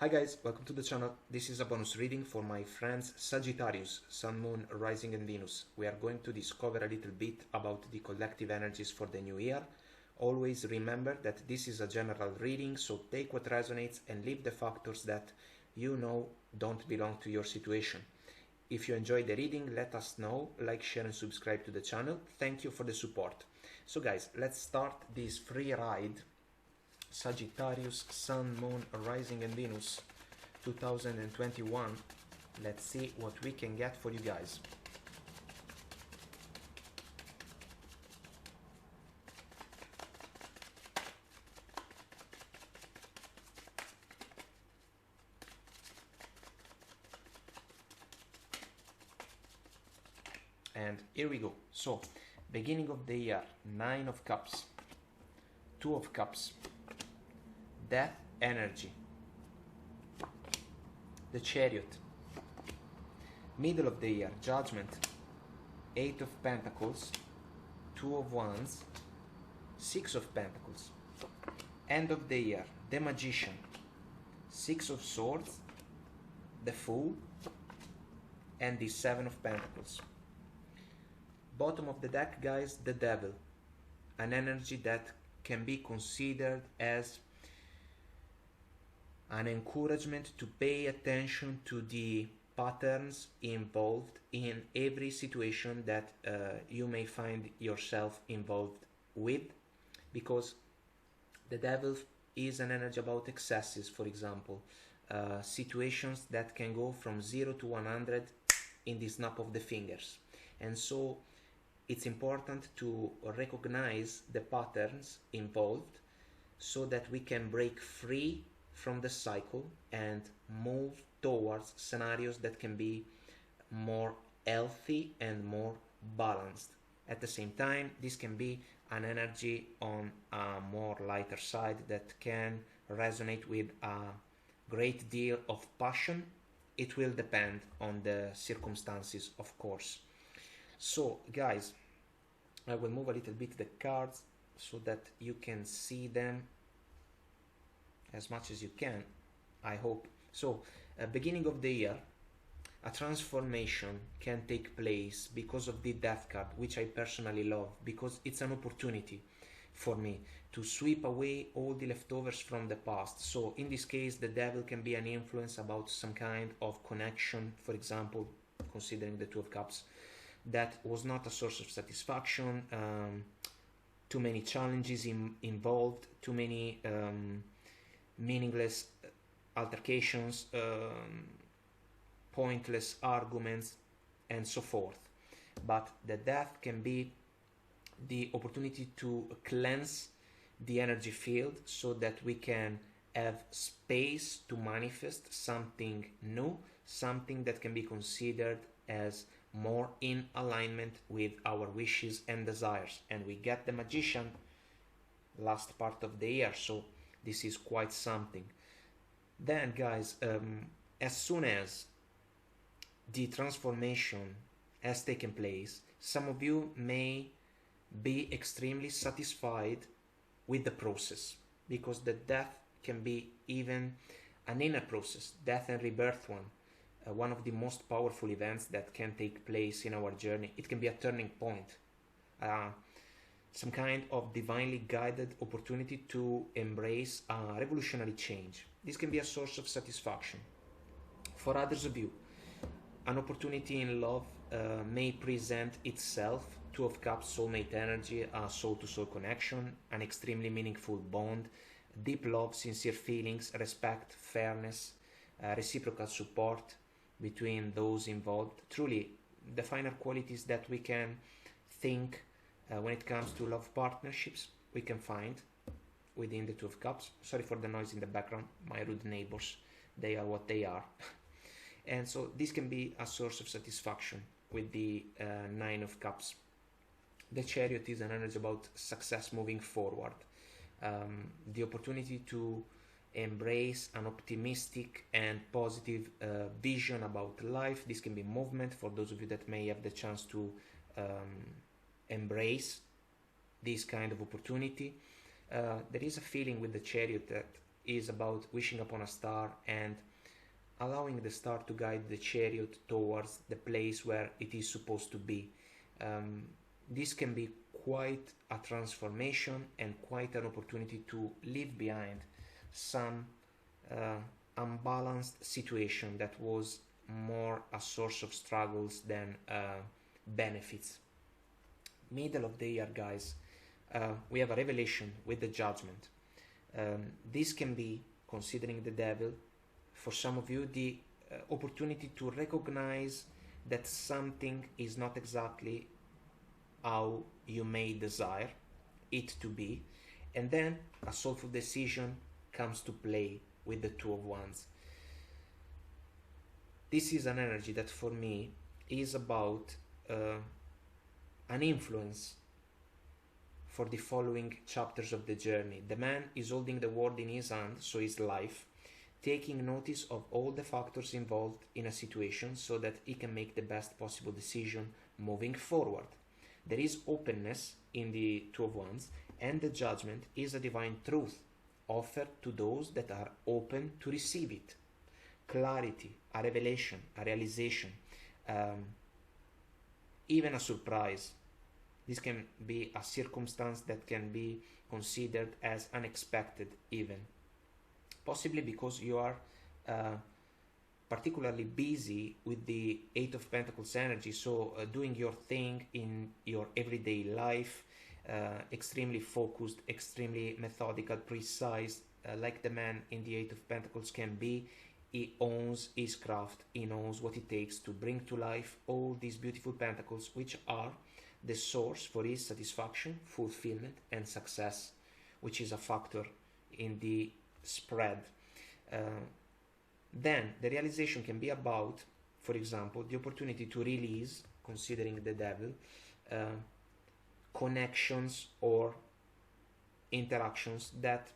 Hi guys, welcome to the channel. This is a bonus reading for my friends Sagittarius, Sun, Moon, Rising and Venus. We are going to discover a little bit about the collective energies for the new year. Always remember that this is a general reading, so take what resonates and leave the factors that you know don't belong to your situation. If you enjoyed the reading, let us know, like, share and subscribe to the channel. Thank you for the support. So guys, let's start this free ride. Sagittarius, Sun, Moon, Rising and Venus 2021. Let's see what we can get for you guys. And here we go. So, beginning of the year, 9 of Cups, 2 of Cups, Death energy, the Chariot, middle of the year, Judgment, 8 of Pentacles, 2 of Wands, 6 of Pentacles, end of the year, the Magician, 6 of Swords, the Fool, and the 7 of Pentacles. Bottom of the deck, guys, the Devil, an energy that can be considered as an encouragement to pay attention to the patterns involved in every situation that you may find yourself involved with, because the Devil is an energy about excesses, for example, situations that can go from 0 to 100 in the snap of the fingers. And so it's important to recognize the patterns involved so that we can break free from the cycle and move towards scenarios that can be more healthy and more balanced. At the same time, this can be an energy on a more lighter side that can resonate with a great deal of passion. It will depend on the circumstances, of course. So guys, I will move a little bit the cards so that you can see them as much as you can, I hope. So, beginning of the year, a transformation can take place because of the Death card, which I personally love, because it's an opportunity for me to sweep away all the leftovers from the past. So in this case, the Devil can be an influence about some kind of connection, for example, considering the Two of Cups, that was not a source of satisfaction, too many challenges involved, too many meaningless altercations, pointless arguments, and so forth. But the Death can be the opportunity to cleanse the energy field so that we can have space to manifest something new, something that can be considered as more in alignment with our wishes and desires. And we get the Magician last part of the year, so this is quite something. Then guys, as soon as the transformation has taken place, some of you may be extremely satisfied with the process, because the Death can be even an inner process, death and rebirth one of the most powerful events that can take place in our journey. It can be a turning point, some kind of divinely guided opportunity to embrace a revolutionary change. This can be a source of satisfaction. For others of you, an opportunity in love may present itself. Two of Cups, soulmate energy, a soul-to-soul connection, an extremely meaningful bond, deep love, sincere feelings, respect, fairness, reciprocal support between those involved. Truly, the finer qualities that we can think when it comes to love partnerships, we can find within the Two of Cups. Sorry for the noise in the background, my rude neighbors, they are what they are. And so this can be a source of satisfaction with the 9 of Cups. The Chariot is an energy about success moving forward, the opportunity to embrace an optimistic and positive vision about life. This can be movement for those of you that may have the chance to embrace this kind of opportunity. There is a feeling with the Chariot that is about wishing upon a star and allowing the star to guide the chariot towards the place where it is supposed to be. This can be quite a transformation and quite an opportunity to leave behind some unbalanced situation that was more a source of struggles than benefits. Middle of the year, guys, we have a revelation with the judgment. This can be, considering the devil, for some of you, the opportunity to recognize that something is not exactly how you may desire it to be, and then a soulful decision comes to play with the Two of Wands. This is an energy that for me is about an influence for the following chapters of the journey. The man is holding the world in his hand, so his life, taking notice of all the factors involved in a situation so that he can make the best possible decision moving forward. There is openness in the Two of Wands, and the judgment is a divine truth offered to those that are open to receive it. Clarity, a revelation, a realization, even a surprise. This can be a circumstance that can be considered as unexpected even. Possibly because you are particularly busy with the Eight of Pentacles energy, so doing your thing in your everyday life, extremely focused, extremely methodical, precise, like the man in the Eight of Pentacles can be. He owns his craft, he knows what it takes to bring to life all these beautiful pentacles, which are the source for his satisfaction, fulfillment, and success, which is a factor in the spread. Then the realization can be about, for example, the opportunity to release, considering the devil, connections or interactions that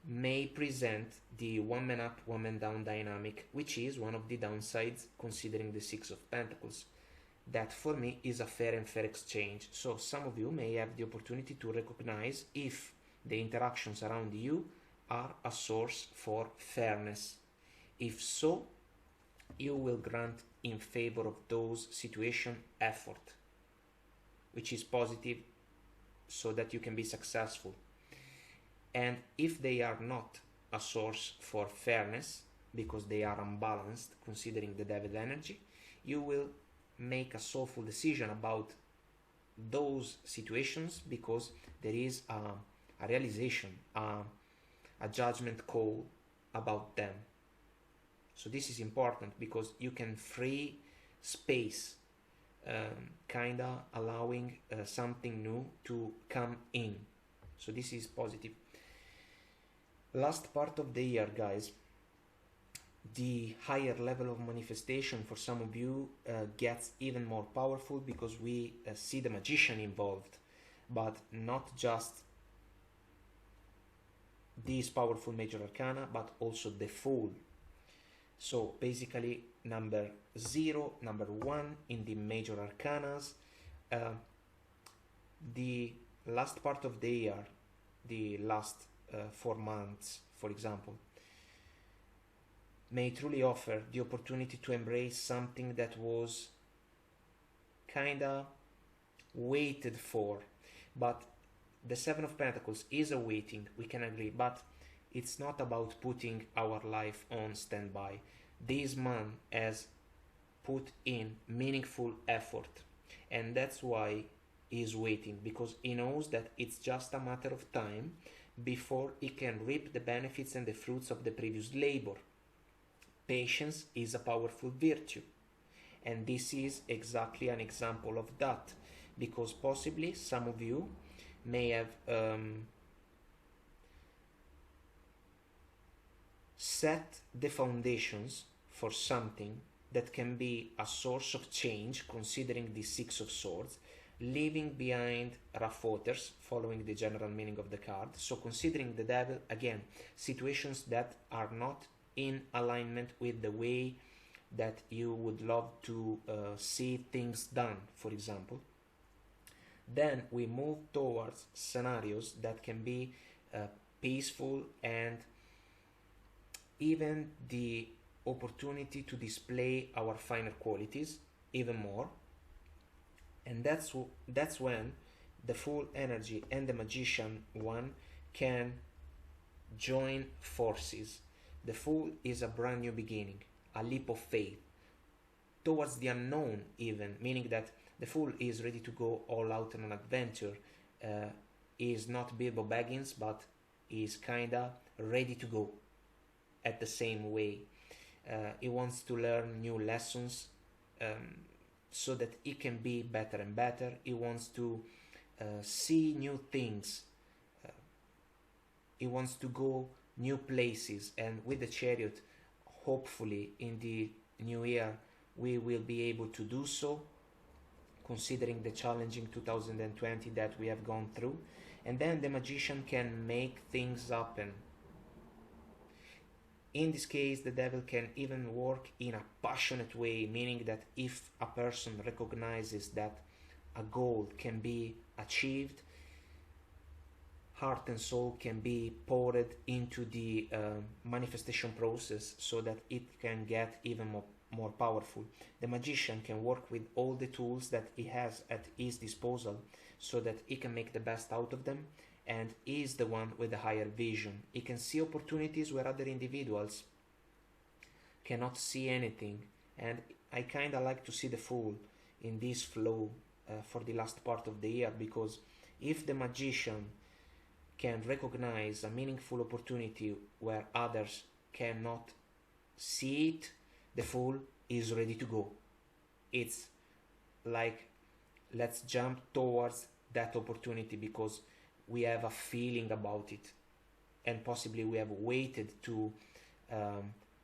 may present the one man up, one man down dynamic, which is one of the downsides considering the Six of Pentacles. That for me is a fair and fair exchange. So some of you may have the opportunity to recognize if the interactions around you are a source for fairness. If so, you will grant in favor of those situation effort, which is positive, so that you can be successful. And if they are not a source for fairness, because they are unbalanced, considering the devil energy, you will make a soulful decision about those situations, because there is a realization, a judgment call about them. So this is important because you can free space, kinda allowing something new to come in. So this is positive. Last part of the year, guys, the higher level of manifestation for some of you gets even more powerful, because we see the magician involved, but not just these powerful major arcana, but also the Fool. So basically number 0, number 1 in the major arcanas. The last part of the year, the last 4 months, for example, may truly offer the opportunity to embrace something that was kinda waited for. But the Seven of Pentacles is a waiting, we can agree, but it's not about putting our life on standby. This man has put in meaningful effort, and that's why he's waiting, because he knows that it's just a matter of time before he can reap the benefits and the fruits of the previous labor. Patience is a powerful virtue, and this is exactly an example of that, because possibly some of you may have set the foundations for something that can be a source of change, considering the Six of Swords, leaving behind rough waters, following the general meaning of the card. So considering the devil, again, situations that are not in alignment with the way that you would love to see things done, for example. Then we move towards scenarios that can be peaceful and even the opportunity to display our finer qualities even more. And that's when the Fool energy and the Magician one can join forces. The Fool is a brand new beginning, a leap of faith towards the unknown, even meaning that the Fool is ready to go all out on an adventure. He is not Bilbo Baggins, but he is kinda ready to go at the same way. He wants to learn new lessons so that he can be better and better. He wants to see new things. He wants to go new places, and with the Chariot, hopefully in the new year we will be able to do so, considering the challenging 2020 that we have gone through. And then the Magician can make things happen. In this case, the Devil can even work in a passionate way, meaning that if a person recognizes that a goal can be achieved, heart and soul can be poured into the manifestation process so that it can get even more powerful. The Magician can work with all the tools that he has at his disposal so that he can make the best out of them, and he is the one with the higher vision. He can see opportunities where other individuals cannot see anything, and I kinda like to see the Fool in this flow for the last part of the year, because if the Magician can recognize a meaningful opportunity where others cannot see it, the Fool is ready to go. It's like, let's jump towards that opportunity because we have a feeling about it, and possibly we have waited to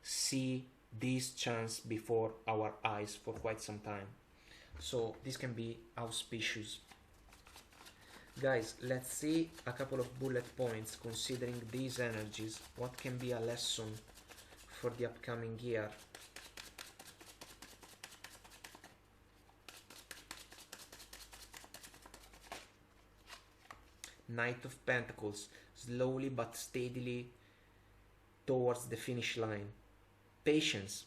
see this chance before our eyes for quite some time. So this can be auspicious. Guys, let's see a couple of bullet points considering these energies. What can be a lesson for the upcoming year? Knight of Pentacles, slowly but steadily towards the finish line. Patience.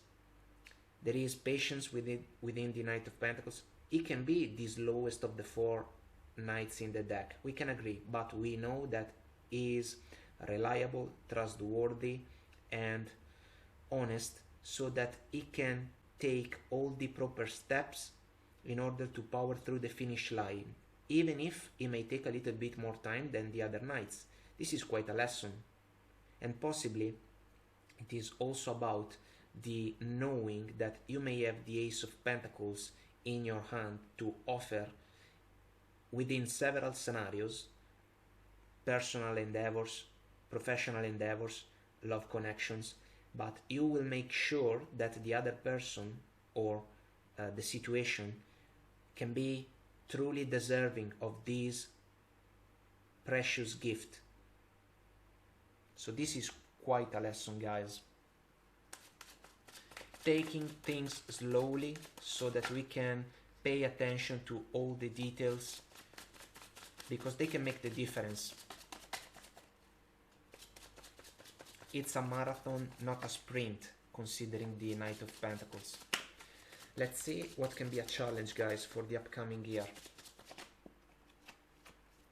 There is patience within the Knight of Pentacles. It can be the slowest of the four knights in the deck. We can agree, but we know that he is reliable, trustworthy, and honest, so that he can take all the proper steps in order to power through the finish line, even if it may take a little bit more time than the other knights. This is quite a lesson. And possibly it is also about the knowing that you may have the Ace of Pentacles in your hand to offer within several scenarios: personal endeavors, professional endeavors, love connections, but you will make sure that the other person or the situation can be truly deserving of this precious gift. So this is quite a lesson, guys. Taking things slowly so that we can pay attention to all the details, because they can make the difference. It's a marathon, not a sprint, considering the Knight of Pentacles. Let's see what can be a challenge, guys, for the upcoming year.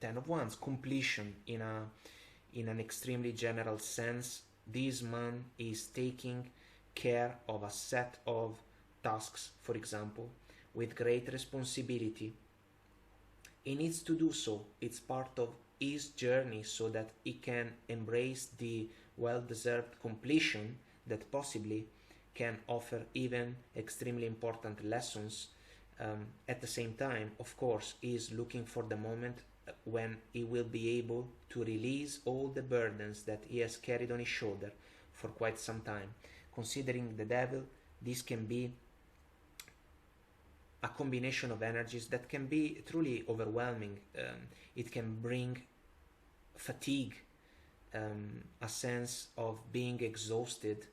Ten of Wands, completion in an extremely general sense. This man is taking care of a set of tasks, for example, with great responsibility. He needs to do so. It's part of his journey so that he can embrace the well-deserved completion that possibly can offer even extremely important lessons. At the same time, of course, he is looking for the moment when he will be able to release all the burdens that he has carried on his shoulder for quite some time. Considering the Devil, this can be a combination of energies that can be truly overwhelming. It can bring fatigue, a sense of being exhausted,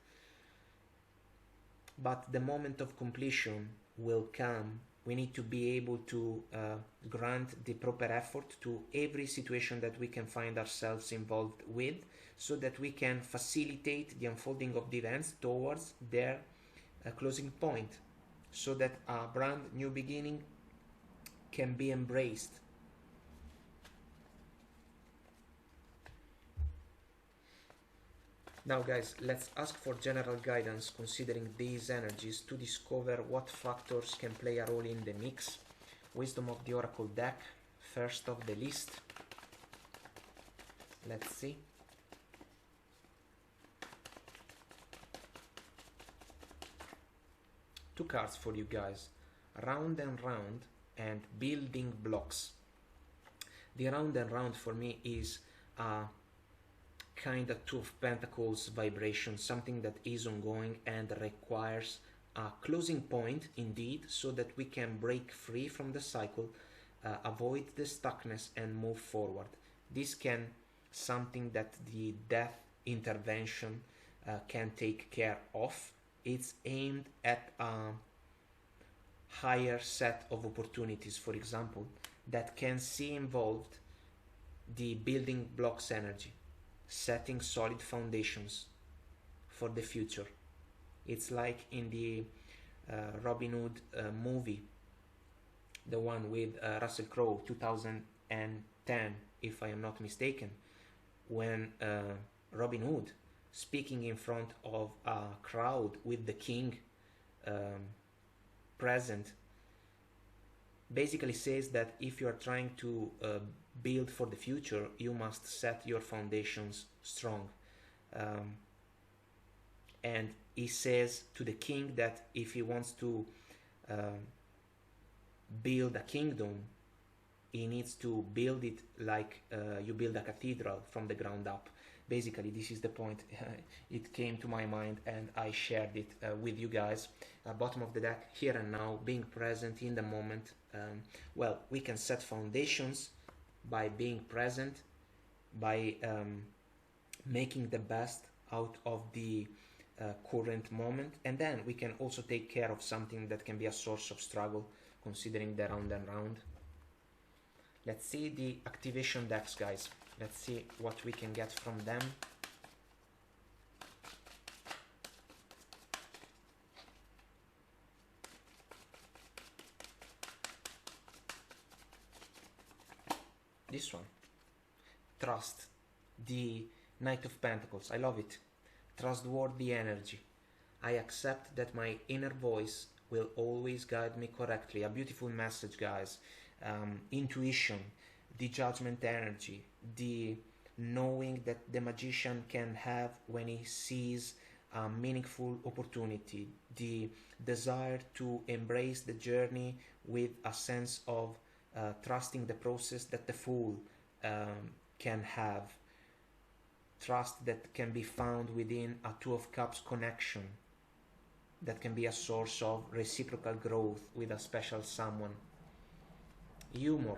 but the moment of completion will come we need to be able to grant the proper effort to every situation that we can find ourselves involved with, so that we can facilitate the unfolding of the events towards their closing point, so that a brand new beginning can be embraced. Now guys, let's ask for general guidance considering these energies to discover what factors can play a role in the mix. Wisdom of the Oracle deck, first of the list. Let's see. Two cards for you guys, round and round and building blocks. The round and round for me is a kind of Two of Pentacles vibration, something that is ongoing and requires a closing point indeed, so that we can break free from the cycle, avoid the stuckness and move forward. This can something that the death intervention can take care of. It's aimed at a higher set of opportunities, for example, that can see involved the building blocks energy, setting solid foundations for the future. It's like in the Robin Hood movie, the one with Russell Crowe, 2010, if I am not mistaken, when Robin Hood, speaking in front of a crowd with the king present, basically says that if you are trying to build for the future, you must set your foundations strong. And he says to the king that if he wants to build a kingdom, he needs to build it like you build a cathedral from the ground up. Basically, this is the point. It came to my mind and I shared it with you guys. Bottom of the deck, here and now, being present in the moment. Well, we can set foundations by being present, by making the best out of the current moment, and then we can also take care of something that can be a source of struggle, considering the round and round. Let's see the activation decks, guys. Let's see what we can get from them. This one, trust, the Knight of Pentacles. I love it. Trustworthy energy. I accept that my inner voice will always guide me correctly. A beautiful message, guys. Intuition, the Judgment energy, the knowing that the magician can have when he sees a meaningful opportunity, the desire to embrace the journey with a sense of trusting the process that the fool can have. Trust that can be found within a Two of Cups connection, that can be a source of reciprocal growth with a special someone. Humor,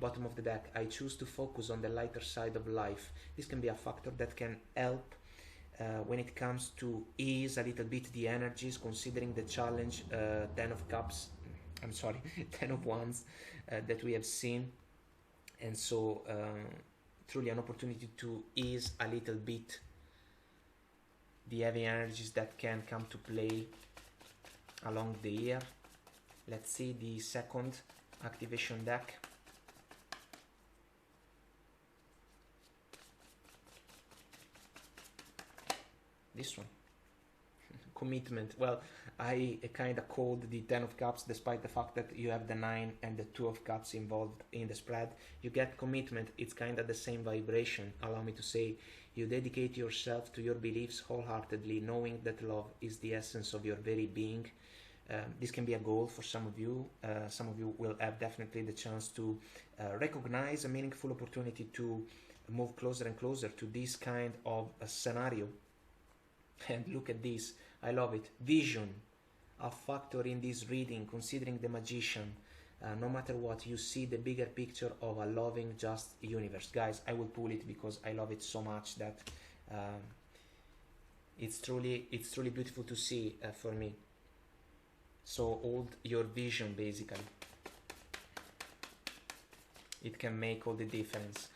bottom of the deck. I choose to focus on the lighter side of life. This can be a factor that can help when it comes to ease a little bit the energies, considering the challenge 10 of Cups, I'm sorry, 10 of Wands that we have seen. And so truly an opportunity to ease a little bit the heavy energies that can come to play along the year. Let's see the second activation deck. This one. Commitment. Well, I kind of called the 10 of Cups, despite the fact that you have the 9 and the 2 of Cups involved in the spread. You get commitment. It's kind of the same vibration. Allow me to say, you dedicate yourself to your beliefs wholeheartedly, knowing that love is the essence of your very being. This can be a goal for some of you. Some of you will have definitely the chance to recognize a meaningful opportunity to move closer and closer to this kind of a scenario. And look at this. I love it. Vision, a factor in this reading, considering the magician. No matter what, you see the bigger picture of a loving, just universe. Guys, I will pull it because I love it so much that it's truly beautiful to see for me. So hold your vision, basically. It can make all the difference.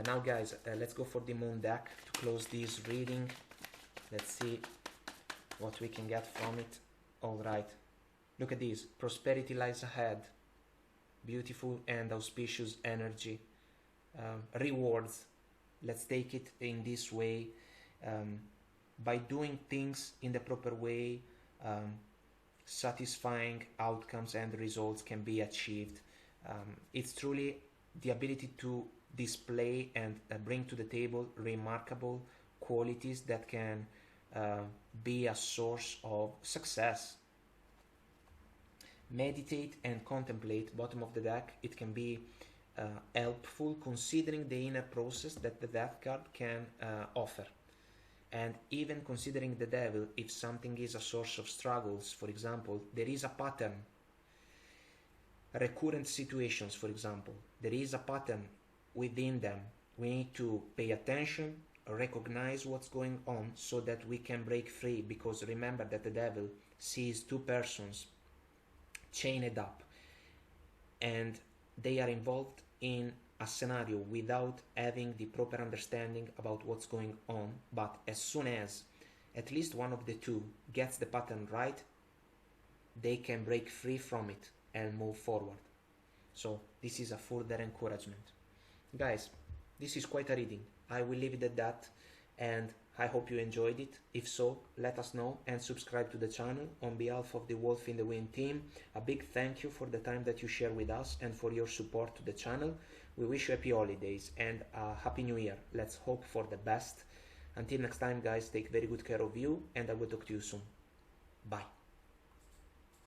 Now guys, let's go for the moon deck to close this reading. Let's see what we can get from it. All right, look at this. Prosperity lies ahead. Beautiful and auspicious energy. Rewards, let's take it in this way. By doing things in the proper way, satisfying outcomes and results can be achieved. It's truly the ability to display and bring to the table remarkable qualities that can be a source of success. Meditate and contemplate, bottom of the deck. It can be helpful considering the inner process that the death card can offer, and even considering the devil. If something is a source of struggles, for example, there is a pattern. Recurrent situations, for example, there is a pattern within them. We need to pay attention, recognize what's going on so that we can break free, because remember that the devil sees two persons chained up and they are involved in a scenario without having the proper understanding about what's going on. But as soon as at least one of the two gets the pattern right, they can break free from it and move forward. So this is a further encouragement. Guys, this is quite a reading. I will leave it at that, and I hope you enjoyed it. If so, let us know and subscribe to the channel. On behalf of the Wolf in the Wind team, a big thank you for the time that you share with us and for your support to the channel. We wish you happy holidays and a happy new year. Let's hope for the best. Until next time guys, take very good care of you, and I will talk to you soon. Bye.